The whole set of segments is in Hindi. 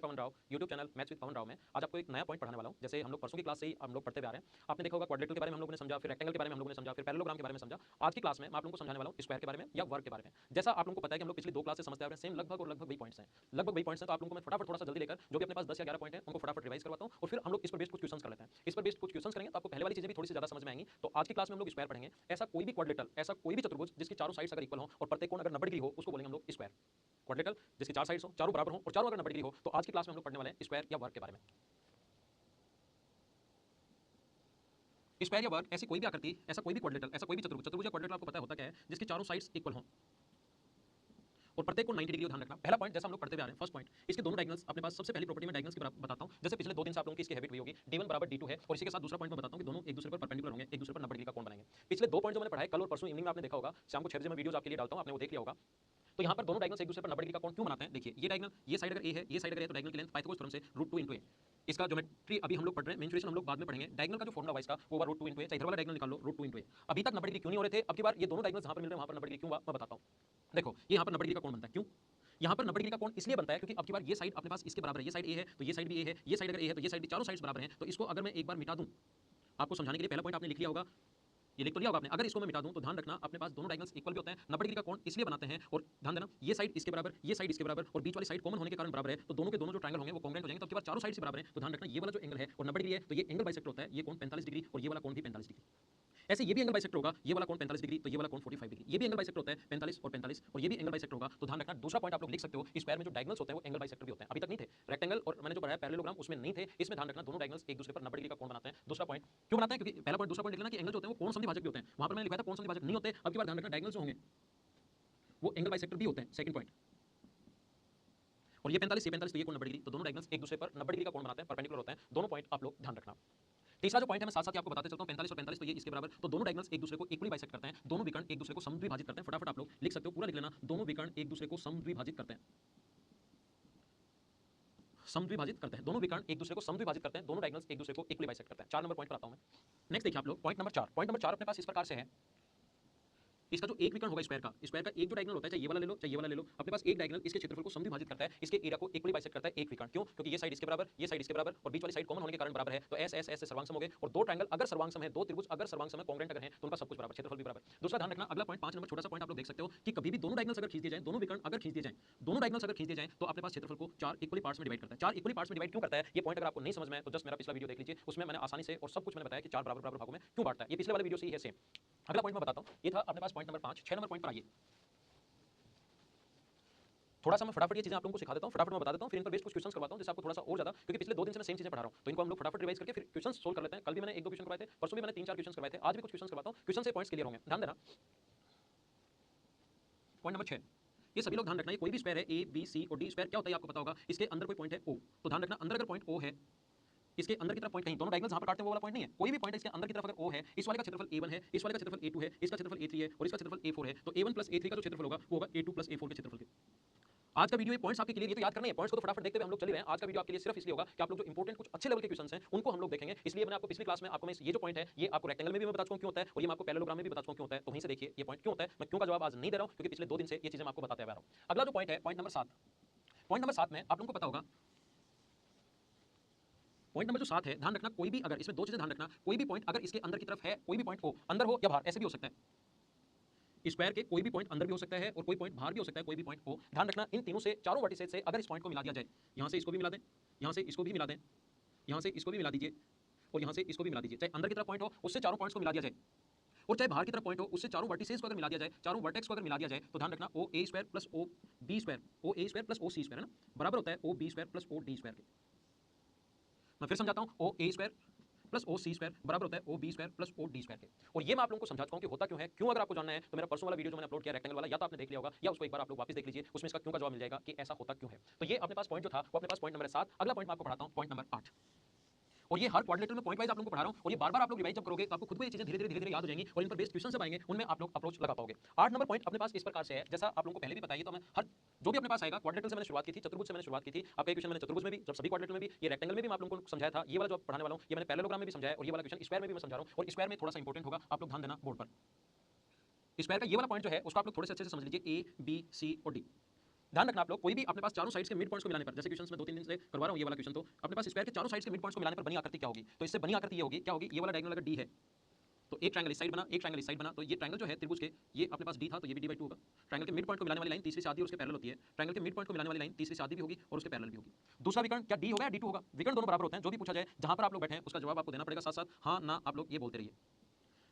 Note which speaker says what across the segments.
Speaker 1: मैं Pawan Rao, YouTube channel maths with Pawan Rao में आज आपको एक नया पॉइंट पढ़ाने वाला हूं। जैसे हम लोग परसों की क्लास से ही हम लोग पढ़ते आ रहे हैं। आपने देखा होगा क्वाड्रेटिकल के बारे में हम लोगों ने समझा, फिर रेक्टेंगल के बारे में हम लोगों ने समझा, फिर पैरेललोग्राम के बारे में समझा। आज की क्लास में मैं आप लोगों को समझाने वाला हूं स्क्वायर के बारे में या वर्ग के बारे में। जैसा आप लोगों को पता है कि हम लोग पिछली दो क्लास से समझते आ रहे हैं, सेम लगभग वही पॉइंट्स हैं। तो आप लोगों को मैं फटाफट थोड़ा सा जल्दी लेकर जो भी अपने पास 10 या 11 पॉइंट है उनको फटाफट रिवाइज करवाता हूं और फिर हम लोग इस पर बेस्ड कुछ क्वेश्चंस कर लेते हैं। इस पर बेस्ड कुछ क्वेश्चंस करेंगे तो आपको पहले वाली चीजें भी थोड़ी सी ज्यादा समझ में आएंगी। तो आज की क्लास में हम लोग स्क्वायर पढ़ेंगे। ऐसा कोई भी क्वाड्रेटल, ऐसा कोई भी चतुर्भुज जिसकी चारों साइड्स अगर इक्वल हो और प्रत्येक कोण अगर 90 डिग्री हो उसको बोलेंगे हम लोग स्क्वायर। क्वाड्रेटल जिसकी चार साइड्स हो, चारों बराबर हो और चारों अगर 90 डिग्री हो, तो आज की क्लास में हम लोग पढ़ने वाले हैं स्क्वायर या वर्ग के बारे में। स्क्वायर या वर्ग ऐसी कोई भी आकृति, ऐसा कोई भी क्वाड्रेटल, ऐसा कोई भी चतुर्भुज या क्वाड्रेटल आपको पता होता क्या है जिसकी चारों साइड्स इक्वल हो और प्रत्येक को 90 डिग्री ध्यान रखना। पहला पॉइंट जैसा हम लोग पढ़ते आ रहे हैं, फर्स्ट पॉइंट, इसके दोनों डायगोनल्स अपने पास सबसे पहली प्रॉपर्टी में डायगोनल्स की बताता हूं। जैसे पिछले 2 दिन से आप लोगों की इसकी हैबिट हुई होगी, d1 बराबर d2 है और इसी के साथ दूसरा पॉइंट मैं बताता हूं कि दोनों एक दूसरे पर परपेंडिकुलर होंगे, एक दूसरे पर 90 डिग्री का कोण बनाएंगे। पिछले दो पॉइंट जो मैंने पढ़ाए कल और परसों इवनिंग में आपने देखा होगा, शाम को 6 बजे मैं वीडियोस आपके लिए डालता हूं, आपने वो देख लिया होगा। तो यहाँ पर दोनों डायगोनल्स एक दूसरे पर 90 डिग्री का कोण क्यों बनाते हैं? देखिए, ये डायगोनल, ये साइड अगर a है, ये साइड अगर a है, तो डायगोनल की लेंथ पाइथागोरस थ्योरम से √2 * a। इसका ज्योमेट्री अभी हम लोग पढ़ रहे हैं, मेंसुरेशन हम लोग बाद में पढ़ेंगे। डायगोनल का जो फॉर्मूला है इसका वो होगा √2 * a। चाहे इधर वाला डायगोनल निकाल लो, √2 * a। अभी तक 90 डिग्री क्यों नहीं हो रहे थे? अब की बार ये दोनों डायगोनल्स जहां पर मिल रहे हैं वहां पर 90 डिग्री क्यों हुआ मैं बताता हूं। देखो, ये यहाँ पर 90 डिग्री का कोण बनता है, क्यों? यहाँ पर 90 डिग्री का कोण इसलिए बनता है क्योंकि अब की बार ये साइड अपने पास इसके बराबर है, ये साइड a है तो ये साइड भी a है, ये साइड अगर a है तो ये साइड भी, चारों साइड्स बराबर हैं। तो इसको अगर मैं एक बार मिटा दूं, आपको समझाने के लिए पहला पॉइंट आपने लिख लिया होगा, ये लिख तो लिया होगा आपने। अगर इसको मैं मिटा दूं तो ध्यान रखना अपने पास दोनों डायगोनल्स इक्वल भी होते हैं। 90 डिग्री का कोण इसलिए बनाते हैं और ध्यान देना, ये साइड इसके बराबर, ये साइड इसके बराबर और बीच वाली साइड कॉमन होने के कारण बराबर है, तो दोनों के दोनों जो ट्रायंगल होंगे वो कॉन्ग्रुएंट हो जाएंगे। तो अब की बार चारों साइड से बराबर है, तो ध्यान रखना ये वाला जो एंगल है और 90 डिग्री है तो ये एंगल बाइसेक्टर होता है, ये कोण 45 डिग्री और ये वाला कोण भी 45 डिग्री। ऐसे ये भी एंगल बाइसेक्टर होगा, ये वाला कोण 45 डिग्री तो ये वाला कोण 45 डिग्री। ये भी एंगल बाइसेक्टर होता है 45 और 45 और ये भी एंगल बाइसेक्टर होगा। तो ध्यान रखना, दूसरा पॉइंट आप लोग लिख सकते हो, स्क्वायर में जो डायगोनल्स होते हैं वो एंगल बाइसेक्टर भी होते हैं। अभी तक नहीं थे, रेक्टेंगल और मैंने जो पढ़ाया पैरेललोग्राम उसमें नहीं थे। इसमें ध्यान रखना दोनों डायगोनल्स एक दूसरे पर 90 डिग्री का कोण बनाते हैं। दूसरा पॉइंट क्यों बनाते हैं? क्योंकि पहला पॉइंट, दूसरा पॉइंट लिखना कि एंगल जो होते हैं वो कोण समद्विभाजक भी होते हैं। वहां पर मैंने लिखा था कोण समद्विभाजक नहीं होते, अब की बार ध्यान रखना डायगोनल्स जो होंगे वो एंगल बाइसेक्टर भी होते हैं। सेकंड पॉइंट, और ये 45 ये 45 तो ये कोण 90 डिग्री, तो दोनों डायगोनल्स एक दूसरे पर 90 डिग्री का कोण बनाते हैं, परपेंडिकुलर होते हैं। दोनों पॉइंट आप लोग ध्यान रखना। तीसरा जो पॉइंट है मैं साथ साथ आपको बताते चलता हूं, 45 और 45 तो ये इसके बराबर, तो दोनों डायगोनल्स एक दूसरे को इक्वली बाइसेक्ट करते हैं, दोनों विकर्ण एक दूसरे को समद्विभाजित करते हैं। फटाफट आप लोग लिख सकते हो, पूरा लिख लेना, दोनों विकर्ण एक दूसरे को समद्विभाजित करते हैं, समद्विभाजित करते हैं, दोनों विकर्ण एक दूसरे को समद्विभाजित करते हैं, दोनों डायगोनल्स एक दूसरे को इक्वली बाइसेक्ट करते हैं। 4 नंबर पॉइंट पर आता हूं मैं। नेक्स्ट देखिए आप लोग, पॉइंट नंबर 4, पॉइंट नंबर 4 अपने पास इस प्रकार से है, इसका जो एक विकर्ण होगा स्क्वायर का एक जो डायगोनल होता है, चाहे ये वाला ले लो चाहे ये वाला ले लो, अपने पास एक डायगोनल इसके क्षेत्रफल को समद्विभाजित करता है, इसके एरिया को इक्वली बाइसेक्ट करता है एक विकर्ण। क्यों? क्योंकि ये साइड इसके बराबर, ये साइड इसके बराबर और बीच वाली साइड कॉमन होने के कारण बराबर है, तो एस एस एस से सर्वांग सम हो गए। और दो ट्रायंगल अगर सर्वांग सम है, दो त्रिभुज अगर सर्वांग सम है, कॉन्ग्रुएंट अगर है, तो उनका सब कुछ बराबर, क्षेत्रफल भी बराबर। दूसरा ध्यान रखना, अगला पॉइंट 5 नंबर छोटा सा पॉइंट आप लोग देख सकते हो कि कभी भी दोनों डायगोनल्स अगर खींच दिए जाएं, दोनों विकर्ण अगर खींच दिए जाएं, दोनों डायगोनल्स अगर खींच दिए जाएं, तो अपने पास क्षेत्रफल को 4 इक्वली पार्ट्स में डिवाइड करता है। 4 इक्वली पार्ट्स में डिवाइड क्यों करता है? ये पॉइंट अगर आपको नहीं समझ में आए तो जस्ट मेरा पिछला वीडियो देख लीजिए, उसमें मैंने आसानी से और सब कुछ मैंने बताया कि 4 बराबर बराबर भागों में क्यों बांटता है। ये पिछले वाले वीडियो से ही है सेम। अगला पॉइंट मैं बताता हूं, ये था अपने पास पॉइंट नंबर 5। 6 नंबर पॉइंट पर आइए, थोड़ा सा मैं फटाफट ये चीजें आप लोगों को सिखा देता हूं, फटाफट मैं बता देता हूं, फिर इन पर बेस्ड कुछ क्वेश्चंस करवाता हूं जिससे आपको थोड़ा सा और ज्यादा, क्योंकि पिछले 2 दिन से मैं सेम चीजें पढ़ा रहा हूं, तो इनको हम लोग फटाफट रिवाइज करके फिर क्वेश्चंस सोल्व कर लेते हैं। कल भी मैंने 1-2 क्वेश्चन करवाए थे, परसों भी मैंने 3-4 क्वेश्चन करवाए थे, आज भी कुछ क्वेश्चन करवाता हूं, क्वेश्चन से पॉइंट्स क्लियर होंगे। ध्यान देना, पॉइंट नंबर 6, ये सभी लोग ध्यान रखना, ये कोई भी स्क्वायर है ए बी सी और डी, स्क्वायर क्या होता है आपको पता होगा, इसके अंदर कोई पॉइंट है ओ, तो ध्यान रखना अंदर अगर पॉइंट ओ है, इसके अंदर की तरफ पॉइंट कहीं, दोनों डायगोनल जहां पर काटते हैं वो वाला पॉइंट नहीं है, कोई भी पॉइंट है इसके अंदर की तरफ अगर ओ है, इस वाले का क्षेत्रफल a1 है, इस वाले का क्षेत्रफल a2 है, इसका क्षेत्रफल a3 है और इसका क्षेत्रफल a4 है, तो a1 + a3 का जो क्षेत्रफल होगा वो होगा a2 + a4 के क्षेत्रफल के। आज का वीडियो ये पॉइंट्स आपके क्लियर, ये तो याद करना है, पॉइंट्स को तो फटाफट देखते हुए हम लोग चल रहे हैं। आज का वीडियो आपके लिए सिर्फ इसलिए होगा कि आप लोग जो इंपॉर्टेंट कुछ अच्छे लेवल के क्वेश्चंस हैं उनको हम लोग देखेंगे। इसलिए मैंने आपको पिछली क्लास में आपको मैं ये जो पॉइंट है ये आपको रेक्टेंगल में भी मैं बता चुका हूं क्यों होता है और ये मैं आपको पैरेललोग्राम में भी बता चुका हूं क्यों होता है। तो वहीं से देखिए ये पॉइंट क्यों होता है, मैं क्यों का जवाब आज नहीं दे रहा हूं क्योंकि पिछले 2 दिन से ये चीजें मैं आपको बताते आ रहा हूं। अगला जो पॉइंट है पॉइंट नंबर 7, पॉइंट नंबर 7 में आप लोगों को पता होगा, पॉइंट नंबर जो 7 है, ध्यान रखना कोई भी अगर इसमें दो चीजें ध्यान रखना, कोई भी पॉइंट अगर इसके अंदर की तरफ है, कोई भी पॉइंट हो अंदर हो या बाहर, ऐसे भी हो सकता है, स्क्वायर के कोई भी पॉइंट अंदर भी हो सकता है और कोई पॉइंट बाहर भी हो सकता है, कोई भी पॉइंट हो। ध्यान रखना इन तीनों से, चारों वर्टिसेस से अगर इस पॉइंट को मिला दिया जाए, यहां से इसको भी मिला दें, यहां से इसको भी मिला दें, यहां से इसको भी मिला दीजिए और यहां से इसको भी मिला दीजिए, चाहे अंदर की तरफ पॉइंट हो उससे चारों पॉइंट्स को मिला दिया जाए और चाहे बाहर की तरफ पॉइंट हो उससे चारों वर्टिसेस को अगर मिला दिया जाए, चारों वर्टेक्स को अगर मिला दिया जाए, तो ध्यान रखना O A square plus O B square, O A square plus O C square है ना, बराबर होता है O B square plus O D square के। मैं फिर समझाता हूं, O A square plus O C square बराबर होता है O B square plus O D square के। और ये मैं आप लोगों को समझा चुका हूं कि होता क्यों है। क्यों अगर आपको जानना है तो मेरा परसों वाला वीडियो जो मैंने अपलोड किया रेक्टेंगल वाला, या तो आपने देख लिया होगा या उसको एक बार आप लोग वापस देख लीजिए, उसमें इसका क्यों का जवाब मिल जाएगा कि ऐसा होता क्यों है। तो ये अपने पास पॉइंट जो था वो अपने पास पॉइंट नंबर 7। अगला पॉइंट मैं आपको पढ़ाता हूं, पॉइंट नंबर 8, और ये हर क्वाड्रेटर में पॉइंट वाइज आप लोगों को पढ़ा रहा हूं और ये बार-बार आप लोग रिवाइज जब करोगे तो आपको खुद को ये चीजें धीरे-धीरे याद हो जाएंगी और इन पर बेस्ड क्वेश्चन सब आएंगे, उनमें आप लोग अप्रोच लगा पाओगे। 8 नंबर पॉइंट अपने पास इस प्रकार से है, जैसा आप लोगों को पहले भी बताइए, तो मैं हर जो भी अपने पास आएगा, क्वाड्रेटर से मैंने शुरुआत की थी, चतुर्भुज से मैंने शुरुआत की थी, आपका क्वेश्चन मैंने चतुर्भुज में भी, जब सभी क्वाड्रेटर में भी, ये रेक्टेंगल में भी मैं आप लोगों को समझाया था, ये वाला जो पढ़ाने वाला हूं ये मैंने पैरेललोग्राम में भी समझाया और ये वाला क्वेश्चन स्क्वायर में भी मैं समझा रहा हूं। और स्क्वायर में थोड़ा सा इंपॉर्टेंट होगा, आप लोग ध्यान देना बोर्ड पर। स्क्वायर का ये वाला पॉइंट जो है उसको आप लोग थोड़े से अच्छे से समझ लीजिए, ए बी सी और डी, ध्यान रखना आप लोग, कोई भी अपने पास चारों साइड्स के मिड पॉइंट्स को मिलाने पर, जैसे क्वेश्चंस में 2-3 दिन से करवा रहा हूं ये वाला क्वेश्चन, तो अपने पास स्क्वायर के चारों साइड्स के मिड पॉइंट्स को मिलाने पर बनी आकृति क्या होगी? तो इससे बनी आकृति ये होगी, क्या होगी? ये वाला डायगोनल अगर डी है तो एक ट्रायंगल इस साइड बना, एक ट्रायंगल इस साइड बना, तो ये ट्रायंगल जो है त्रिभुज के, ये अपने पास डी था तो ये भी d/2 होगा। ट्रायंगल के मिड पॉइंट को मिलाने वाली लाइन तीसरी से आधी और उसके पैरेलल होती है। ट्रायंगल के मिड पॉइंट को मिलाने वाली लाइन तीसरी से आधी भी होगी और उसके पैरेलल भी होगी। दूसरा विकर्ण क्या d होगा या d2 होगा? विकर्ण दोनों बराबर होते हैं, जो भी पूछा जाए जहां पर आप लोग बैठे हैं उसका जवाब आपको देना पड़ेगा, साथ साथ हाँ ना आप लोग ये बोलते रहिए।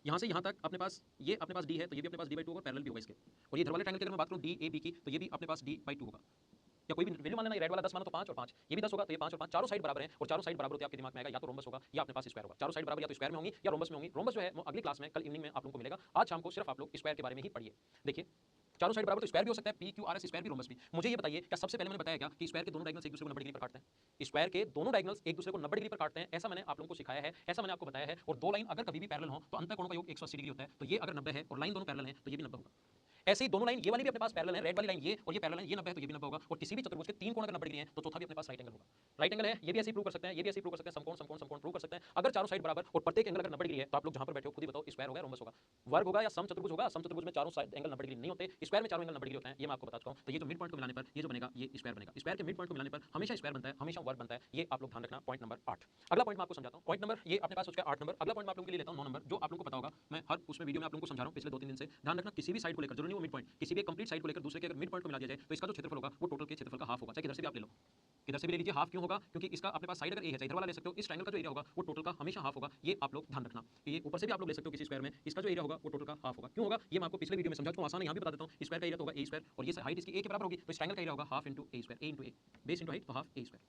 Speaker 1: यहाँ से यहाँ तक अपने पास ये अपने पास d है तो ये भी अपने पास d/2 होगा, पैरेलल भी होगा इसके। और ये इधर वाले ट्रायंगल की अगर मैं बात करूँ DAB की, तो ये भी अपने पास d/2 होगा। या कोई भी वैल्यू मान लेना, रेड वाला 10 मानो तो 5 और 5, ये भी 10 होगा तो ये 5 और 5, चारों साइड बराबर हैं और चारों साइड बराबर होते हैं आपके दिमाग में आएगा या तो रोम्बस होगा या अपने पास स्क्वायर होगा। चारों साइड बराबर या तो स्क्वायर में होंगी या रोम्बस में होंगी। रोम्बस जो है वो अगली क्लास में कल इवनिंग में आप लोगों को मिलेगा। आज शाम को सिर्फ आप लोग स्क्वायर के बारे में ही पढ़िए। देखिए चारों साइड बराबर तो स्क्वायर भी हो सकता है, PQRS स्क्वायर भी, रोम्बस भी। मुझे ये बताइए, क्या सबसे पहले मैंने बताया क्या कि स्क्वायर के दोनों डायगोनल्स एक दूसरे को 90 डिग्री पर काटते हैं? स्क्वायर के दोनों डायगोनल्स एक दूसरे को 90 डिग्री पर काटते हैं, ऐसा मैंने आप लोगों को सिखाया है, ऐसा मैंने आपको बताया है। और दो लाइन अगर कभी भी पैरेलल हो तो अंतःकोणों का योग 180 डिग्री होता है, तो ये अगर 90 है और लाइन दोनों पैरेलल है तो ये भी 90 होगा। ऐसे ही दोनों लाइन, ये वाली भी अपने पास पैरेलल है, रेड वाली लाइन ये और ये पैरेलल है, ये 90 है तो ये भी 90 होगा। और किसी भी चतुर्भुज के तीन कोण अगर 90 डिग्री हैं तो चौथा भी अपने पास राइट एंगल होगा। राइट एंगल है, ये भी ऐसे ही प्रूव कर सकते हैं, ये भी ऐसे ही प्रूव कर सकते हैं, समकोण समकोण समकोण प्रूव कर सकते हैं। अगर चारों साइड बराबर और प्रत्येक एंगल अगर 90 डिग्री है तो आप लोग जहां पर बैठे हो खुद ही बताओ, स्क्वायर होगा, रोम्बस होगा, वर्ग होगा या समचतुर्भुज होगा? समचतुर्भुज में चारों साइड एंगल 90 डिग्री नहीं होते, स्क्वायर में चारों एंगल 90 डिग्री होते हैं, ये मैं आपको बता चुका हूं। तो ये जो मिड पॉइंट को मिलाने पर ये जो बनेगा ये स्क्वायर बनेगा। स्क्वायर के मिड पॉइंट को मिलाने पर हमेशा स्क्वायर बनता है, हमेशा वर्ग बनता है, ये आप लोग ध्यान रखना। Point number 8। अगला पॉइंट मैं आपको समझाता हूं। पॉइंट नंबर ये अपने पास हो चुका है 8 नंबर। अगला पॉइंट मैं आप लोगों के लिए लेता हूं 9 नंबर, जो आप लोगों को पता होगा, मैं हर उसमें वीडियो में आप लोगों को समझा रहा हूं पिछले 2-3 दिन से। ध्यान रखना, किसी भी साइड को लेकर, जरूरी नहीं वो मिड पॉइंट, किसी भी कंप्लीट साइड को लेकर दूसरे के अगर मिड पॉइंट को मिला दिया जाए तो इसका जो क्षेत्रफल होगा वो टोटल के क्षेत्रफल का हाफ होगा। चाहे किधर से भी आप ले लो, किधर से भी ले लीजिए, हाफ क्यों होगा? क्योंकि इसका अपने पास साइड अगर ए है, चाहे इधर वाला ले सकते हो, इस ट्रायंगल का जो एरिया होगा वो टोटल का हमेशा हाफ होगा, ये आप लोग ध्यान रखना। ये ऊपर से भी आप लोग ले सकते हो किसी स्क्वायर में, इसका जो एरिया होगा वो टोटल का हाफ होगा। क्यों होगा ये मैं आपको पिछले वीडियो में समझा चुका हूं, आसान है, यहाँ भी बता देता हूँ। स्क्वायर का एरिया तो होगा ए स्क्वायर और ये हाइट इसकी ए के बराबर होगी, तो इस ट्रायंगल का एरिया होगा हाफ इंटू ए स्क्वायर, ए इंटू ए, बेस इंटू हाइट तो हाफ ए स्क्वायर।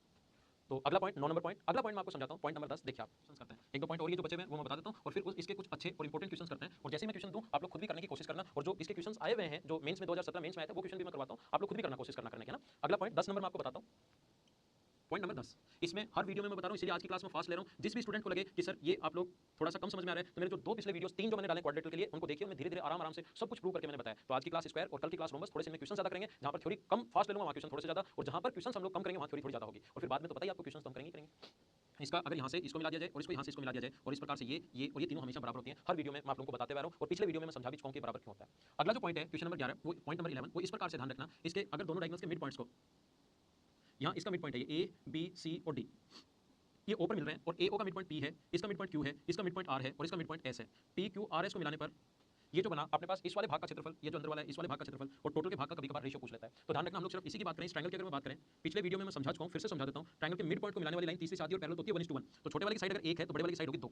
Speaker 1: तो अगला पॉइंट 9 नंबर पॉइंट, अगला पॉइंट मैं आपको समझाता हूं। पॉइंट नंबर 10 देखिए, आप क्वेश्चन करते हैं, एक दो पॉइंट और ये जो बचे हुए हैं वो मैं बता देता हूं और फिर इसके कुछ अच्छे और इंपॉर्टेंट क्वेश्चन करते हैं। और जैसे ही मैं क्वेश्चन दूं आप लोग खुद भी करने की कोशिश करना, और जो इसके क्वेश्चन आए हुए हैं जो मेंस में 2017 मेंस में आए थे वो क्वेश्चन भी मैं करवाता हूं, आप लोग खुद भी करना कोशिश करना करने के ना। अगला पॉइंट 10 नंबर मैं आपको बताता हूं। पॉइंट नंबर 10, इसमें हर वीडियो में मैं बता रहा हूं, इसलिए आज की क्लास में फास्ट ले रहा हूं। जिस भी स्टूडेंट को लगे कि सर ये आप लोग थोड़ा सा कम समझ में आ रहा है, तो मेरे जो दो पिछले वीडियोस 3 जो मैंने डाले क्वाड्रेटर के लिए उनको देखिए, उनमें धीरे धीरे आराम आराम से सब कुछ प्रूव करके मैंने बताया। तो आज की क्लास स्क्वायर और कल की क्लास रोम्बस, थोड़े से में क्वेश्चन ज्यादा करेंगे, जहां पर थ्योरी कम फास्ट ले लूंगा वहां क्वेश्चन थोड़े से ज्यादा, और जहां पर क्वेश्चन हम लोग कम करेंगे वहां थ्योरी थोड़ी ज्यादा होगी। और फिर बाद में तो पता ही आपको क्वेश्चन कम करेंगे। इसका अगर यहाँ से इसको मिला दिया जाए और इसको यहाँ से इसको मिला दिया जाए और इस प्रकार से ये और ये तीनों हमेशा बराबर होती हैं। हर वीडियो में मैं आप लोगों को बताते हुए आ रहा हूँ और पिछले वीडियो में मैं समझा भी चुका हूं कि बराबर क्यों होता है। अगला जो पॉइंट है क्वेश्चन नंबर 11, वो पॉइंट नंबर 11, वो इस प्रकार से ध्यान रखना, इसके अगर दोनों डायगोनल्स के मिड पॉइंट्स को, यहाँ इसका मिड पॉइंट है ये A B C और D, ये ओ पर मिल रहे हैं और AO का मिड पॉइंट P है, इसका मिड पॉइंट Q है, इसका मिड पॉइंट R है और इसका मिड पॉइंट S है। PQRS को मिलाने पर ये जो बना अपने पास इस वाले भाग का क्षेत्रफल, ये जो अंदर वाला है इस वाले भाग का क्षेत्रफल और टोटल के भाग का कभी कभार रेशियो पूछ लेता है। तो ध्यान रखना, हम लोग सिर्फ इसी की बात करें, इस ट्रायंगल की अगर मैं बात करें, पिछले वीडियो में मैं समझा चुका हूं, फिर से समझा देता हूं। ट्रायंगल के मिड पॉइंट को मिलाने वाली लाइन तीसरी से आधी और पैरेलल होती है 1:1, तो छोटे वाले की साइड अगर 1 है तो बड़े वाले की साइड होगी 2।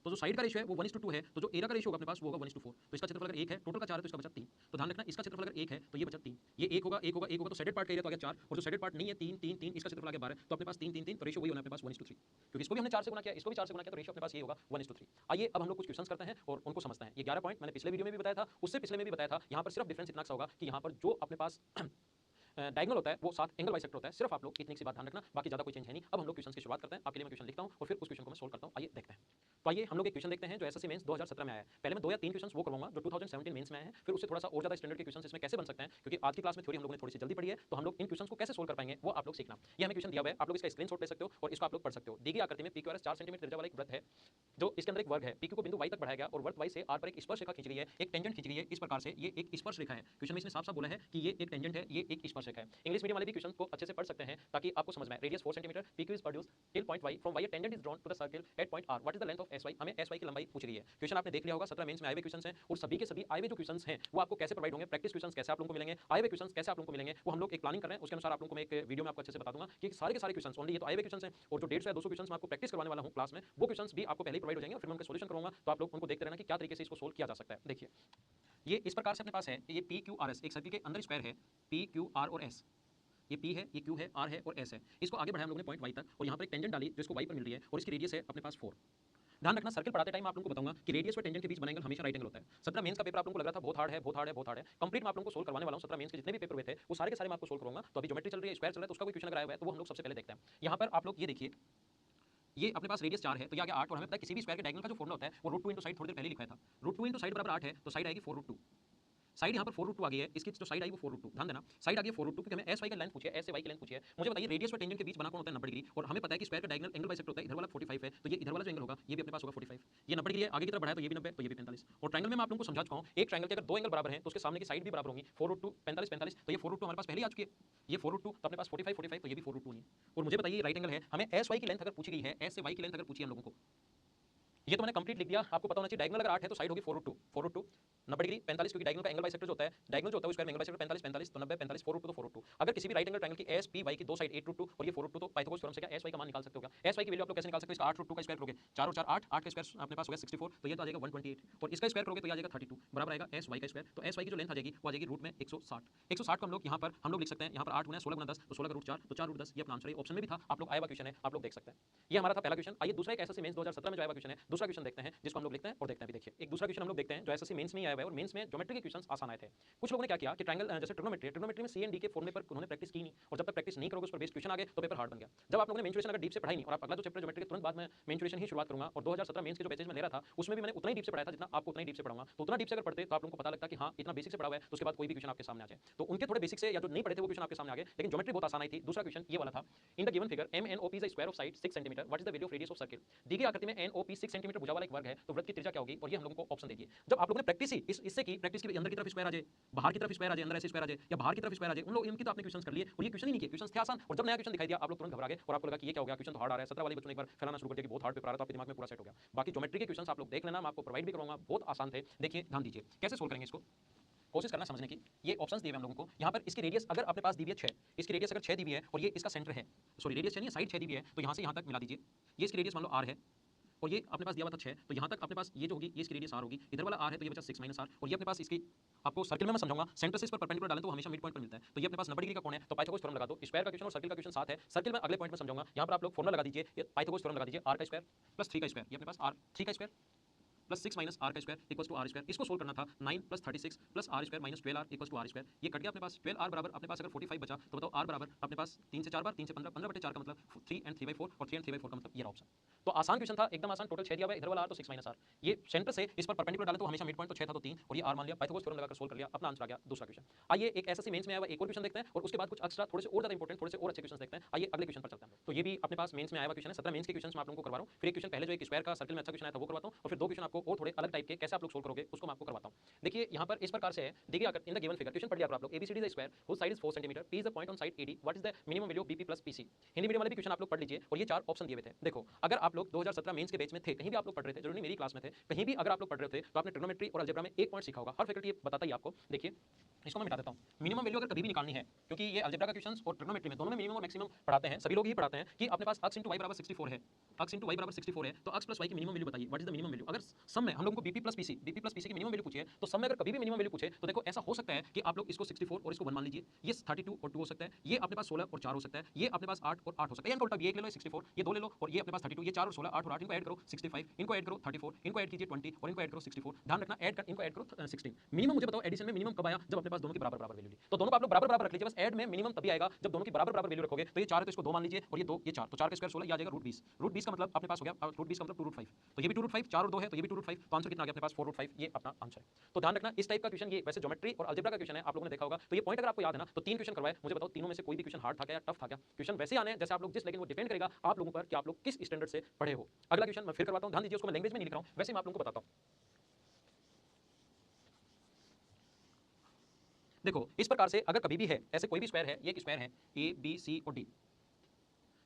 Speaker 1: तो जो साइड का रेशियो है वो 1:2 है, तो जो एरिया का रेशियो होगा अपने पास वो होगा 1:4। तो इसका क्षेत्रफल अगर 1 है, टोटल का 4 है तो इसका बचा 3। तो ध्यान रखना, इसका क्षेत्रफल अगर 1 है तो ये बचा 3, ये 1 होगा 1 होगा 1 होगा, तो शेडेड पार्ट का एरिया तो आ गया 4, और जो शेडेड पार्ट नहीं है 3 3 3, इसका क्षेत्रफल आ गया 12, तो अपने पास 3 3 3, तो रेशियो वही होना अपने पास 1:3, क्योंकि इसको भी हमने 4 से गुणा किया, इसको भी 4 से गुणा किया, तो रेशियो अपने पास ये होगा 1:3। आइए अब हम लोग कुछ क्वेश्चंस करते हैं और उनको समझते हैं। ये 11 पॉइंट मैंने पिछले वीडियो में भी बताया था, उससे पिछले में भी बताया था। यहाँ पर सिर्फ डिफरेंस इतना सा होगा कि यहाँ पर जो अपने पास डायगोनल होता है वो साथ एंगल बाइसेक्टर होता है, सिर्फ आप लोग इतनी सी बात ध्यान रखना, बाकी ज्यादा कोई चेंज है नहीं। अब हम लोग क्वेश्चन की शुरुआत करते हैं, आपके लिए मैं क्वेश्चन लिखता हूं और फिर उस क्वेश्चन को मैं सोल्व करता हूं। आइए देखते हैं। तो आइए हम लोग एक क्वेश्चन देखते हैं जो एसएससी मेंस 2017 में आया है। पहले मैं 2 या 3 क्वेश्चन वो करवाऊंगा जो 2017 मेंस में आए हैं, फिर उससे थोड़ा सा और ज्यादा स्टैंडर्ड के क्वेश्चन इसमें कैसे बन सकते हैं, क्योंकि आज की क्लास में थ्योरी हम लोगों ने थोड़ी सी जल्दी पढ़ी है, तो हम लोग इन क्वेश्चन को कैसे सोल्व कर पाएंगे वो आप लोग सीखना। ये हमें क्वेश्चन दिया हुआ है, आप लोग इसका स्क्रीनशॉट ले सकते हो और इसको आप लोग पढ़ सकते हो। दी गई आकृति में PQRS 4 सेंटीमीटर त्रिज्या वाला एक वृत्त है, जो इसके अंदर एक वर्ग है, PQ को बिंदु Y तक बढ़ाया गया और वृत्त Y से R पर एक स्पर्श रेखा खींच रही है, एक टेंजेंट खींच रही है। इस प्रकार से ये एक स्पर्श रेखा है। क्वेश्चन में इसने साफ साफ बोला है कि ये एक टेंजेंट है, ये एक स्पर्श रेखा है। इंग्लिश मीडियम वाले भी क्वेश्चन को अच्छे से पढ़ सकते हैं ताकि आपको समझ में आए। Radius 4 centimetre, PQ is produced till point Y, from Y a tangent is drawn to the circle at point R, what is the length of SY, हमें SY की लंबाई पूछ रही है। क्वेश्चन आपने देख लिया होगा, 17 मेंस में आए हुए क्वेश्चन हैं और सभी के सभी आए हुए जो क्वेश्चन हैं वो आपको कैसे प्रोवाइड होंगे, प्रैक्टिस क्वेश्चन कैसे आप लोगों को मिलेंगे, आए हुए क्वेश्चन कैसे आप लोगों को मिलेंगे, वो हम लोग एक प्लानिंग कर रहे हैं। उसके अनुसार आप लोगों को मैं एक वीडियो में आपको अच्छे से बता दूंगा कि सारे के सारे क्वेश्चन ओनली ये तो आए हुए क्वेश्चन हैं और जो 150 या 200 क्वेश्चन मैं आपको प्रैक्टिस करवाने वाला हूं क्लास में, वो क्वेश्चन भी आपको पहले ही प्रोवाइड हो जाएंगे और फिर मैं उनका सॉल्यूशन करूंगा। तो आप लोग उनको देखते रहना कि क्या तरीके से इसको सोल्व किया जा सकता है। देखिए ये इस प्रकार से अपने पास है, ये PQRS एक सर्किल के अंदर स्क्वायर है, PQR और S, ये P है, ये Q है, R है और S है। इसको आगे बढ़ाया हम लोगों ने पॉइंट Y तक और यहाँ पर एक टेंजेंट डाली जो इसको Y पर मिल रही है और इसकी रेडियस है अपने पास 4। ध्यान रखना, सर्किल पढ़ाते टाइम आप लोगों को बताऊंगा कि रेडियस और टेंजेंट के बीच बना एंगल हमेशा राइट एंगल होता है। 17 मेंस का पेपर आप लोगों को लग रहा था बहुत हार्ड है, बहुत हार्ड है, बहुत हार्ड है, कंप्लीट मैं आप लोगों को सोल्व करवाने वाला हूं। 17 मेंस के जितने भी पेपर हुए थे वो सारे के सारे मैं आपको सोल्व करूंगा। तो अभी ज्योमेट्री चल रही है, स्क्वायर चल रहा है, तो उसका कोई क्वेश्चन अगर आया हुआ है तो वो हम लोग सबसे पहले देखते हैं। यहाँ पर आप लोग ये देखिए, ये अपने पास रेडियस 4 है तो ये आ गया 8, और हमें पता है किसी भी स्क्वायर के डायगोनल का जो फॉर्मूला होता है वो √2 × साइड थोड़ी देर पहले लिखा था। √2 × साइड बराबर 8 है तो साइड आएगी 4√2। साइड यहाँ पर 4√2 आ गई है, इसकी जो साइड आई वो 4√2, ध्यान देना साइड आ गई 4√2 क्योंकि हमें एस वाई का लेंथ पूछी है, एस से वाई की लेंथ पूछी है। मुझे बताइए रेडियस और टेंजेंट के बीच बना कोण होता है 90 डिग्री, और हमें पता है कि स्क्वायर का डायगोनल एंगल बाइसेक्टर होता है, इधर वाला 45 है, तो ये इधर वाला जो एंगल होगा ये भी अपने पास होगा 45, ये 90 डिग्री है, आगे की तरफ बढ़ाया तो ये भी 90, तो ये भी 45। और ट्रायंगल में मैं आप लोगों को समझा चुका हूं, एक ट्रायंगल के अगर दो एंगल बराबर हैं तो उसके सामने की साइड भी बराबर होंगी, 4√2 45 45, तो ये 4√2 हमारे पास पहले ही आ चुकी है, ये 4√2 तो अपने पास 45 45, तो ये भी 4√2 नहीं है। और मुझे बताइए राइट एंगल है, हमें एस वाई की लेंथ अगर पूछी गई है, एस से वाई की लेंथ अगर पूछी है हम लोगों को, ये तो मैंने कंप्लीट लिख दिया, आपको पता होना चाहिए डायगोनल अगर 8 है तो साइड होगी 4√2 4√2 90 डिग्री 45, क्योंकि डायगोनल का एंगल बाइसेक्टर जो होता है, डायगोनल जो होता है वो स्क्वायर में एंगल बाइसेक्टर 45 45, तो 90 45 4√2 तो 4√2। अगर किसी भी राइट एंगल ट्रायंगल की एस पी वाई की दो साइड 8√2 और ये 4√2, तो पाइथागोरस थ्योरम से क्या एस वाई का मान निकाल सकते हो क्या? एस वाई की वैल्यू आप लोग कैसे निकाल सकते हो? इसका 8√2 का स्क्वायर करोगे, 4 और 4 8, 8 का स्क्वायर अपने पास हो गया 64, तो ये तो आ जाएगा 128, और इसका स्क्वायर करोगे तो ये आ जाएगा 32 बराबर आएगा एस वाई का स्क्वायर। तो एस वाई की जो लेंथ आ जाएगी वो आ जाएगी रूट में 160, 160 को हम लोग यहाँ पर हम लोग लिख सकते हैं, यहाँ पर 8 गुना 16 गुना 10 तो 16 का रूट 4, तो 4 रूट 10, ये अपना आंसर है। ऑप्शन में भी था, आप लोग आया हुआ क्वेश्चन है, आप लोग देख सकते हैं। ये हमारा था पहला क्वेश्चन। आइए दूसरा एक एसएससी मेंस 2017 में जो आया हुआ क्वेश्चन है, दूसरा क्वेश्चन देखते हैं जिसको हम लोग लिखते हैं और देखते हैं। भी देखिए एक दूसरा क्वेश्चन हम लोग देखते हैं जो एसएससी मेंस में ही आया हुआ है, और मेंस में ज्योमेट्री के क्वेश्चंस आसान आए थे। कुछ लोगों ने क्या किया कि ट्रायंगल जैसे ट्रिग्नोमेट्री में सी एंड डी के फॉर्मूले पर उन्होंने प्रैक्टिस की नहीं, और जब तक प्रैक्टिस नहीं करोगे उस पर बेस्ड क्वेश्चन आ गए तो पेपर हार्ड बन गया। जब आप लोगों ने मेंसुरेशन अगर डीप से पढ़ाई नहीं, और आप अगला जो चैप्टर ज्योमेट्री के तुरंत बाद में मेंसुरेशन ही शुरुआत करूंगा, और 2017 मेंस के जो बैचेज में ले रहा था उसमें भी मैंने उतना ही डीप से पढ़ाया था जितना आपको उतना ही डीप से पढ़ाऊंगा। तो उतना डीप से अगर पढ़ते तो आप लोगों को पता लगता कि हाँ इतना बेसिक से पढ़ा हुआ है, तो उसके बाद कोई भी क्वेश्चन आपके सामने आ जाए। तो उनके थोड़े बेसिक से या जो नहीं पढ़े थे वो क्वेश्चन आपके सामने आ गए, लेकिन ज्योमेट्री बहुत आसान आई थी। दूसरा क्वेश्चन ये वाला था, in the given figure MNOP is the square of side 6 centimetre, what is the value of radius of circle. दी गई आकृति में NOP 6 सेंटीमीटर भुजा वाला एक वर्ग है, तो वृत्त की त्रिज्या क्या होगी, और ये हम लोगों को ऑप्शन दे दिए। जब आप लोगों ने प्रैक्टिस ही इससे की, प्रैक्टिस के अंदर की तरफ स्क्वायर आ जाए, बाहर की तरफ स्क्वायर आ जाए, अंदर ऐसे स्क्वायर आ जाए, या बाहर की तरफ स्क्वायर आ जाए, उन लोग इनकी तो आपने क्वेश्चंस कर लिए, और ये क्वेश्चन ही नहीं किए, क्वेश्चंस थे आसान, और जब नया क्वेश्चन दिखाई दिया आप लोग तुरंत घबरा गए और आपको लगा कि ये क्या हो गया, क्वेश्चन तो हार्ड आ रहा है। 17 वाले बच्चों ने एक बार फैलाना शुरू कर दिया कि बहुत हार्ड पेपर आ रहा है, तो आपके दिमाग में पूरा सेट हो गया। बाकी ज्योमेट्री के क्वेश्चंस आप लोग देख लेना, मैं आपको प्रोवाइड भी करूंगा, बहुत आसान थे। देखिए ध्यान दीजिए कैसे सोल्व करेंगे इसको, कोशिश करना समझने की। ये ऑप्शंस दिए हुए हम लोगों को, यहाँ पर इसकी रेडियस अगर अपने पास दी हुई है 6, इसकी रेडियस अगर 6 दी हुई है और ये इसका सेंटर है, सॉरी रेडियस नहीं है, साइड 6 दी हुई है, तो यहाँ से यहाँ तक मिला दीजिए। ये इसकी रेडियस मान लो r है, और ये अपने पास दिया हुआ था 6, तो यहाँ तक अपने पास ये जो होगी ये इसकी रेडियस r होगी, इधर वाला r है तो ये बचा 6 - r, और ये अपने पास इसकी आपको सर्किल में मैं समझाऊंगा, सेंटर से इस पर परपेंडिकुलर डालें तो हमेशा मिड पॉइंट पर मिलता है, तो ये अपने पास 90 डिग्री का कोण है, तो पाइथागोरस थ्योरम लगा दो। स्क्वायर का क्वेश्चन और सर्किल का क्वेश्चन साथ है, सर्किल में अगले पॉइंट में समझाऊंगा। यहाँ पर आप लोग फॉर्मूला लगा दीजिए, ये पाइथागोरस थ्योरम लगा दीजिए, r का स्क्वायर प्लस 3 का स्क्वायर, ये अपने पास r 3 का स्क्वायर प्लस 6 माइनस आर का square equals to r square. इसको सोल्व करना था 9 plus 36 plus r square minus 12 r equals to r square. ये कट गया अपने पास, 12 आर बराबर अपने पास अगर 45 बचा तो बताओ आर बराबर अपने पास 3 से 4 बार, 3 से 15, 15 बटे 4 का मतलब 3 and 3/4, और 3 and 3/4 का मतलब ये रहा ऑप्शन। तो आसान क्वेश्चन था, एकदम आसान, टोटल 6 दिया हुआ है, इधर वाला आर तो 6 माइनस आर, ये सेंटर से इस पर परपेंडिकुलर डाले तो हमेशा मिड पॉइंट, तो 6 था तो 3, और ये आर मान लिया, पाइथागोरस थ्योरम लगाकर सोल्व कर लिया, अपना आंसर आ गया दूसरा क्वेश्चन। आइए एक एसएससी मेंस में आया हुआ एक और क्वेश्चन देखते हैं, और उसके बाद कुछ एक्स्ट्रा थोड़े से और ज्यादा इंपॉर्टेंट, थोड़े से और अच्छे क्वेश्चन देखते हैं। आइए अगले क्वेश्चन पर चलते हैं। तो ये भी अपने पास मेंस में आया हुआ क्वेश्चन है, 17 मेंस के क्वेश्चन मैं आप लोगों को करवा रहा हूं। फिर एक क्वेश्चन पहले जो एक स्क्वायर का सर्किल में अच्छा क्वेश्चन आया था वो करवाता हूं, और फिर दो क्वेश्चन आपको और थोड़े अलग टाइप के कैसे आप लोग सोल्व करोगे उसको मैं आपको करवाता हूं। देखिए यहाँ पर इस प्रकार से है, देखिए अगर इन द गिवन फिगर क्वेश्चन पढ़ लिया आप लोग, ABCD is square whose side is 4 centimetre, P is the point on side AD, what is the minimum value of BP plus PC। Hindi medium वाले भी क्वेश्चन आप लोग पढ़ लीजिए, और ये चार ऑप्शन दिए हुए थे। देखो अगर आप लोग 2017 मेंस के बैच में थे, कहीं भी आप लोग पढ़ रहे थे, जरूरी नहीं मेरी क्लास में थे, कहीं भी अगर आप लोग पढ़ रहे थे तो आपने ट्रिग्नोमेट्री और अलजेब्रा में एक पॉइंट सीखा होगा, हर फैकल्टी ये बताता ही आपको। देखिए इसको मैं मिटा देता हूँ, मिनिमम वैल्यू अगर कभी भी निकालनी है, क्योंकि ये अलजेब्रा का क्वेश्चन और ट्रिग्नोमेट्री में दोनों में मिनिमम और मैक्सिमम पढ़ाते हैं, सभी लोग ही पढ़ाते हैं कि अपने पास x into y बराबर 64 है, x into y बराबर 64 है, तो x प्लस y की मिनिमम वैल्यू बताइए, what is the minimum value. अगर सम में हम लोगों को BP प्लस PC की मिनिमम वैल्यू पूछिए, तो सम में अगर कभी भी मिनिमम वैल्यू पूछे तो देखो ऐसा हो सकता है कि आप लोग इसको 64 और इसको 1 मान लीजिए, ये 32 और 2 हो सकता है, ये अपने पास 16 और 4 हो सकता है, ये अपने पास 8 और 8 हो सकता है, इनका उल्टा भी, एक ले लो 64, ये 2 ले लो, और ये अपने पास 32, ये 4 और 16 8 और 8, इनको ऐड करो 65, इनको ऐड करो 34, इनको ऐड कीजिए 20, और इनको ऐड करो 64। ध्यान रखना ऐड कर, इनको ऐड करो 16। मिनिमम मुझे बताओ एडिशन में मिनिमम कब आया, जब अपने पास दोनों की बराबर बराबर वैल्यू ली, तो दोनों को आप लोग बराबर बराबर रख लीजिए, बस ऐड में मिनिमम तभी आएगा जब दोनों की बराबर बराबर वैल्यू रखोगे। तो ये 4 है तो इसको 2 मान लीजिए, और ये 2 ये 4, तो 4 का स्क्वायर 16, ये आ जाएगा √20, √20 का मतलब अपने पास हो गया, √20 का मतलब 2√5, तो ये भी 2√5, 4 और 2 है तो ये भी 2√5, तो आंसर कितना आ गया अपने पास 4√5, ये अपना आंसर है। तो ध्यान रखना इस टाइप का क्वेश्चन, ये वैसे ज्योमेट्री और अलजेब्रा का क्वेश्चन है, आप लोगों ने देखा होगा, तो ये पॉइंट अगर आपको याद है ना, तो 3 क्वेश्चन करवाए, मुझे बताओ तीनों में से कोई भी क्वेश्चन हार्ड था क्या या टफ था क्या। क्वेश्चन वैसे आने हैं जैसे आप लोग जिस, लेकिन वो डिपेंड करेगा आप लोगों पर कि आप लोग किस स्टैंडर्ड से पढ़े हो। अगला क्वेश्चन मैं फिर करवाता हूं, ध्यान दीजिए, उसको मैं लैंग्वेज में नहीं लिख रहा हूं, वैसे मैं आप लोगों को बताता हूं। देखो इस प्रकार से अगर कभी भी है, ऐसे कोई भी स्क्वायर है, ये एक स्क्वायर है ABC और D,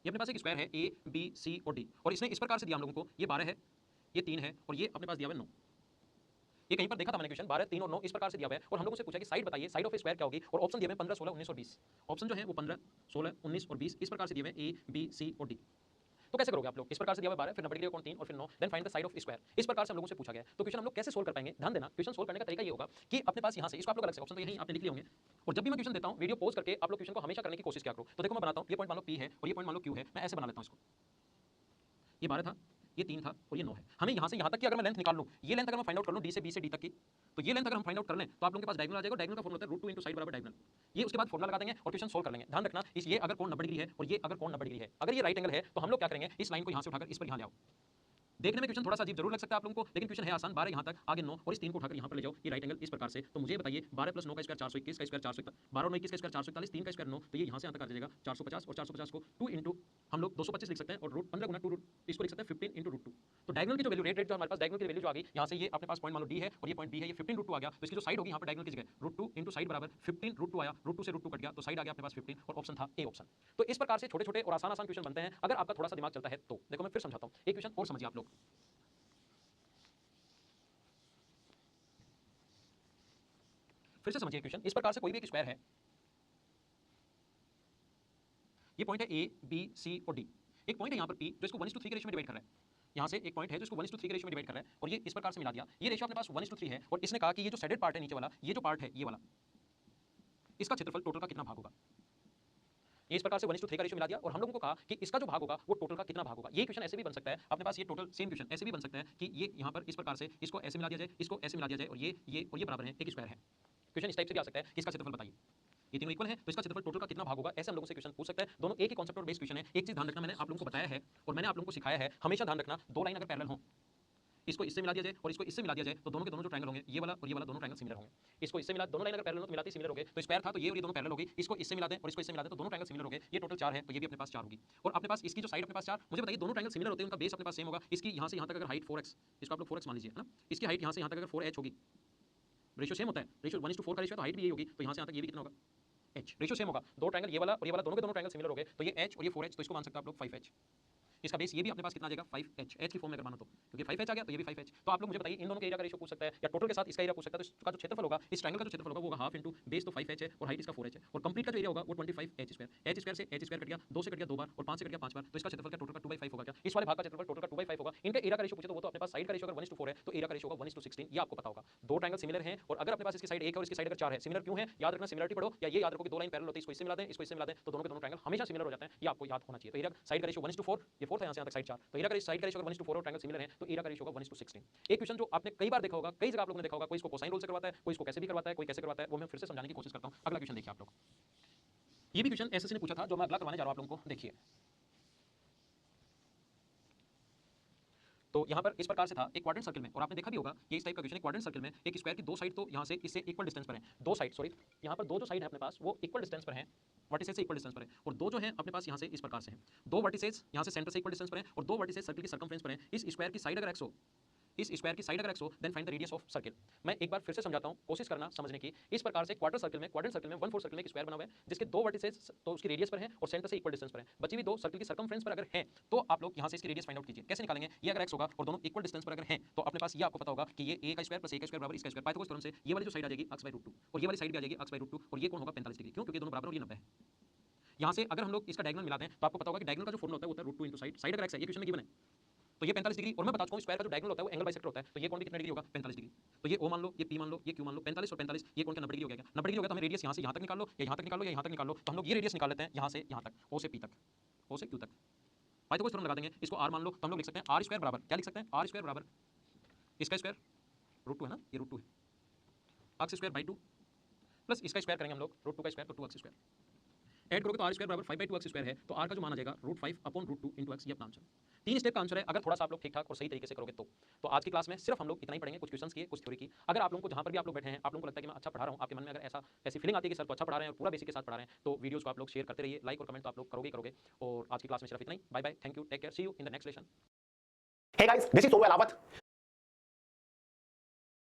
Speaker 1: ये अपने पास एक स्क्वायर है ABC और D, और इसने इस प्रकार से दिया हम लोगों को, ये 12 है, ये 3 है, और ये अपने पास दिया हुआ है 9। ये कहीं पर देखा था मैंने क्वेश्चन, 12 3 और 9 इस प्रकार से दिया हुआ है, और हम लोगों से पूछा कि साइड बताइए, साइड ऑफ ए स्क्वायर क्या होगी, और ऑप्शन दिए हुए 15 16 19 और 20। ऑप्शन जो है वो 15 16 19 और 20 इस प्रकार से दिए हुए हैं ABC और D। तो कैसे करोगे आप लोग, इस प्रकार से दिया हुआ 12, फिर 90 डिग्री कोण 3 और फिर 9, then find the side of square, इस प्रकार से हम लोगों से पूछा गया है। तो क्वेश्चन हम लोग कैसे सोल्व कर पाएंगे, ध्यान देना, क्वेश्चन सोल्व करने का तरीका ये होगा कि अपने पास यहाँ से इसको आप लोग अलग से, ऑप्शन तो यही आपने लिख लिए होंगे, और जब भी मैं क्वेश्चन देता हूँ वीडियो पॉज करके आप लोग क्वेश्चन को हमेशा करने की कोशिश क्या करो। तो देखो मैं बनाता हूँ, ये पॉइंट मान लो P है और ये पॉइंट मान लो Q है, मैं ऐसे बना लेता हूँ इसको, ये 12 था, ये 3 था और ये 9 है। हमें यहाँ से यहाँ तक की अगर मैं लेंथ निकाल लूँ, ये लेंथ अगर मैं फाइंड आउट कर लूँ D से B से D तक की, तो ये लेंथ अगर हम फाइंड आउट कर लें तो आप लोगों के पास डायगोनल आ जाएगा। डायगोनल का फॉर्मूला होता है √2 × साइड बराबर डायगोनल, ये उसके बाद फॉर्मूला लगा देंगे और क्वेश्चन सोल्व कर लेंगे। ध्यान रखना इस, ये अगर कोण 90 डिग्री है और ये अगर कोण 90 डिग्री है, अगर ये राइट एंगल है तो हम लोग क्या करेंगे, इस लाइन को यहाँ से उठाकर इस पर यहाँ ले आओ, देखने में क्वेश्चन थोड़ा सा अजीब जरूर लग सकता है आप लोगों को, लेकिन क्वेश्चन है आसान। 12 यहाँ तक, आगे 9 और इस 3 को उठाकर यहाँ पर ले जाओ, ये राइट एंगल इस प्रकार से। तो मुझे बताइए 12 प्लस 9 का स्क्वायर 421 का स्क्वायर 441, 12 और 9 21 का स्क्वायर 441, 3 का स्क्वायर 9, तो ये यहाँ से यहाँ तक आ जाएगा 450, और 450 को 2 इंटू हम लोग 225 लिख सकते हैं, और रूट 15 गुना 2 रूट इसको लिख सकते हैं 15 इंटू रूट 2। तो डायगोनल की जो वैल्यू रेट जो हमारे पास डायगोनल की वैल्यू जो आ गई यहाँ से, ये अपने पास पॉइंट मान लो डी है और ये पॉइंट बी है, ये 15 रूट 2 आ गया। तो इसकी जो साइड होगी यहाँ पर डायगोनल की जगह रूट 2 इंटू साइड बराबर 15 रूट 2 आया, रूट 2 से रूट 2 कट गया, तो साइड आ गया अपने पास 15, और ऑप्शन था ए ऑप्शन। तो इस प्रकार से छोटे छोटे और आसान आसान क्वेश्चन बनते हैं अगर आपका थोड़ा सा दिमाग चलता है तो। देखो मैं फिर समझाता हूँ, एक क्वेश्चन और समझिए आप लोग। फिर से समझिए क्वेश्चन, इस प्रकार से कोई भी एक स्क्वायर है, ये पॉइंट है ए बी सी और डी, एक पॉइंट है यहाँ पर पी जो इसको 1:3 के रेशियो में डिवाइड कर रहा है, यहाँ से एक पॉइंट है जो इसको 1:3 के रेशियो में डिवाइड कर रहा है, और ये इस प्रकार से मिला दिया। ये रेशियो अपने पास 1:3 है, और इसने कहा कि ये जो शेडेड पार्ट है नीचे वाला, ये जो पार्ट है ये वाला, इसका क्षेत्रफल टोटल का कितना भाग होगा। ये इस प्रकार से 1:3 का रेशियो मिला दिया, और हम लोगों को कहा कि इसका जो भाग होगा वो टोटल का कितना भाग होगा। ये क्वेश्चन ऐसे भी बन सकता है अपने पास, ये टोटल सेम क्वेश्चन ऐसे भी बन सकता है कि ये यहाँ पर इस प्रकार से इसको ऐसे मिला दिया जाए, इसको ऐसे मिला दिया जाए, और ये बराबर है एक स्क्वायर है। क्वेश्चन इस टाइप से भी आ सकता है कि इसका क्षेत्रफल बताइए, ये तीनों इक्वल है तो इसका क्षेत्रफल टोटल का कितना भाग होगा, ऐसे हम लोगों से क्वेश्चन पूछ सकता है। दोनों एक ही कॉन्सेप्ट और बेस क्वेश्चन है। एक चीज ध्यान रखना, मैंने आप लोगों को बताया है और मैंने आप लोगों को सिखाया है, हमेशा ध्यान रखना, दो लाइन अगर पैरेलल हो, इसको इससे मिला दिया जाए और इसको इससे मिला दिया जाए, तो दोनों के दोनों जो ट्रायंगल होंगे, ये वाला और ये वाला, दोनों ट्रायंगल सिमिलर होंगे। इसको इससे मिला, दोनों लाइन अगर पैरेलल हो तो मिलाते सिमिलर होंगे, तो स्क्वायर था तो ये और ये दोनों पैरेलल होगी, इसको इससे मिला दें और इसको इससे मिला दें तो दोनों ट्रायंगल सिमिलर होंगे। ये टोटल 4 है तो ये भी अपने पास 4 होगी, और अपने पास इसकी जो साइड अपने पास 4, मुझे बताइए दोनों ट्रायंगल सिमिलर होते हैं, उनका बेस अपने पास सेम होगा। इसकी यहाँ से यहाँ तक अगर हाइट 4x, इसको आप लोग 4x मान लीजिए, है ना, इसकी हाइट यहाँ से यहाँ तक अगर 4h होगी, रेशियो सेम होता है, रेशियो 1:4 का रेशियो, तो हाइट भी यही होगी, तो यहाँ से यहाँ तक ये भी कितना होगा h, रेशियो सेम होगा। दो ट्रायंगल ये वाला और ये वाला, दोनों के दोनों ट्रायंगल सिमिलर हो गए, तो ये h और ये 4h, तो इसको मान सकते हैं आप लोग 5h। इसका बेस ये भी अपने पास कितना आ जाएगा 5h, h की फॉर्म में अगर मानो तो, क्योंकि 5h आ गया तो ये भी 5h। तो आप लोग मुझे बताइए इन दोनों के एरिया का रेशियो पूछ सकता है या टोटल के साथ इसका एरिया पूछ सकता है। तो इसका जो क्षेत्रफल होगा, इस ट्रायंगल का जो क्षेत्रफल होगा वो होगा हाफ इंटू बेस, तो 5h है और हाइट इसका 4h है, और कंप्लीट का जो एरिया होगा वो 25h स्क्वायर, h स्क्वायर से h स्क्वायर कट गया, 2 से कट गया 2 बार और 5 से कट गया 5 बार, तो इसका क्षेत्रफल का टोटल का 2/5 होगा। क्या इस वाले भाग का क्षेत्रफल टोटल का 2/5 होगा। इनका एरिया का रेशियो पूछे तो वो तो अपने पास साइड का रेशियो अगर 1:4 है तो एरिया का रेशियो होगा 1:16, ये आपको पता होगा। दो ट्रायंगल सिमिलर हैं और अगर अपने पास इसकी साइड 1 है और इसकी साइड अगर 4 है, सिमिलर क्यों है याद रखना, सिमिलरिटी पढ़ो, या ये याद रखो कि दो लाइन पैरेलल होती है, इसको इससे मिला दें इसको इससे मिला दें तो दोनों के दोनों ट्रायंगल हमेशा सिमिलर हो जाते हैं, ये आपको याद होना चाहिए। तो एरिया साइड का रेशियो 1:4, ये 4 था यहाँ से यहाँ तक साइड 4, तो एरिया का साइड का रेशियो अगर 1:4 और ट्रायंगल सिमिलर है तो एरिया का रेशियो होगा 1:16। एक क्वेश्चन जो आपने कई बार देखा होगा, कई जगह आप लोगों ने देखा होगा, कोई इसको कोसाइन रूल से करवाता है, कोई इसको कैसे भी करवाता है, कोई कैसे करवाता है, वो मैं फिर से समझाने की कोशिश करता हूं। अगला क्वेश्चन देखिए आप लोग, ये भी क्वेश्चन एसएससी ने पूछा था जो मैं अगला करवाने जा रहा हूं आप लोगों को। देखिए तो यहाँ पर इस प्रकार से था एक क्वाड्रेंट सर्कल में, और आपने देखा भी होगा ये इस टाइप का क्वेश्चन है। क्वाड्रेंट सर्कल में एक स्क्वायर की दो साइड तो यहाँ से इससे इक्वल डिस्टेंस पर है, दो साइड सॉरी, यहाँ पर दो जो साइड है अपने पास वो इक्वल डिस्टेंस पर है, वर्टिसेस से इक्वल डिस्टेंस पर है, और दो जो है अपने पास यहाँ से इस प्रकार से हैं, दो वर्टिसेस यहाँ से सेंटर से इक्वल डिस्टेंस पर है और दो वर्टिसेस सर्कल की सर्कमफ्रेंस पर है। इस स्क्वायर की साइड अगर x हो, इस स्क्वायर की साइड अगर x हो, then find the radius of circle. मैं एक बार फिर से समझाता हूं, कोशिश करना समझने की। इस प्रकार से क्वाड्रेंट सर्कल में 1/4 सर्कल में एक स्क्वायर बना हुआ है जिसके दो वर्टिसेस तो उसकी रेडियस पर है और सेंटर से इक्वल डिस्टेंस पर है, बची हुई दो सर्कल की सर्कमफ्रेंस पर अगर है तो आप लोग यहां से इसकी रेडियस फाइंड आउट कीजिए। कैसे निकालेंगे, ये अगर x होगा और दोनों इक्वल डिस्टेंस पर अगर हैं तो अपने पास ये आपको पता होगा कि ये a का स्क्वायर प्लस a का स्क्वायर बराबर इसका स्क्वायर, पाइथागोरस थ्योरम से ये वाली जो साइड आ जाएगी x/√2 और ये वाली साइड भी आ जाएगी x/√2, और ये कोण होगा 45 डिग्री। क्यों, क्योंकि दोनों बराबर और ये 90 है। यहाँ से अगर हम लोग इसका डायगोनल मिलाते हैं तो आपको पता होगा कि डायगोनल का जो फॉर्मूला होता है वो होता है √2 इंटू साइड, साइड अगर x है, ये क्वेश्चन में गिवन है तो ये 45 डिग्री, और मैं बता चुका हूं स्क्वायर का जो डायगोनल होता है वो एंगल बाइसेक्टर होता है, तो ये कोण भी कितना डिग्री होगा 45 डिग्री। तो ये O मान लो, ये P मान लो, ये Q मान लो, 45 और 45 ये कोण का 90 डिग्री हो गया। 90 डिग्री हो गया तो हमें रेडियस यहाँ से यहाँ तक निकाल लो या यहाँ तक निकाल लो या यहाँ तक निकाल लो, तो हम लोग ये रेडियस निकाल लेते हैं यहाँ से यहाँ तक, O से P तक, O से Q तक। पाइथागोरस थ्योरम लगा देंगे, इसको R मान लो, तो हम लोग लिख सकते हैं r² बराबर क्या लिख सकते हैं, r² बराबर इसका स्क्वायर √2 है ना, ये √2 है, x² 2 प्लस इसका स्क्वायर करेंगे हम लोग √2 का स्क्वायर तो 2x², ऐड करोगे तो r² बराबर 5/2x² है, तो r का जो मान आ जाएगा √5/√2 इंटू x, ये अपना आंसर। 3 स्टेप का आंसर है अगर थोड़ा सा आप लोग ठीक ठाक और सही तरीके से करोगे तो आज की क्लास में सिर्फ हम लोग इतना ही पढ़ेंगे, कुछ क्वेश्चंस किए, कुछ थ्योरी की। अगर आप लोगों को जहां पर भी आप लोग बैठे हैं आप लोगों को लगता है कि मैं अच्छा पढ़ा रहा हूं, आपके मन में अगर ऐसी फीलिंग आती है कि सर तो अच्छा पढ़ा रहे हैं और पूरा बेसिक के साथ पढ़ा रहे हैं, तो वीडियोस को आप लोग शेयर करते रहिए, लाइक और कमेंट तो आप लोग करोगे। और आज की क्लास में सिर्फ इतना ही। Bye bye, thank you, take care, see you in the next lesson.
Speaker 2: Hey guys, this is Sohu Alawat.